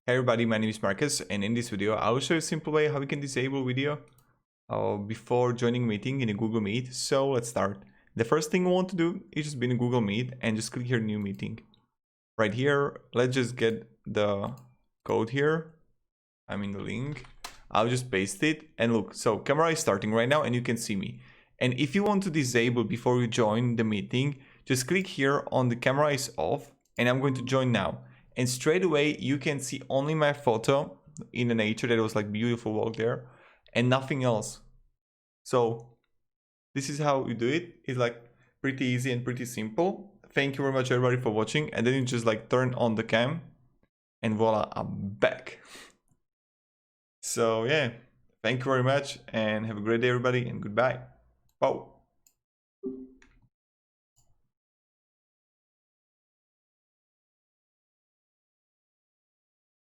Hey everybody, my name is Marcus, and in this video I will show you a simple way how you can disable video before joining a meeting in a Google Meet. So let's start. The first thing we want to do is just be in a Google Meet and just click here new meeting. Right here, let's just get the code here. I mean the link. I'll just paste it and look, so camera is starting right now and you can see me. And if you want to disable before you join the meeting, just click here on the camera is off and I'm going to join now. And straight away you can see only my photo in the nature that was like beautiful walk there and nothing else. So this is how you do it. It's like pretty easy and pretty simple. Thank you very much everybody for watching, and then you just like turn on the cam and voila, I'm back. So yeah, thank you very much and have a great day everybody, and goodbye. Wow.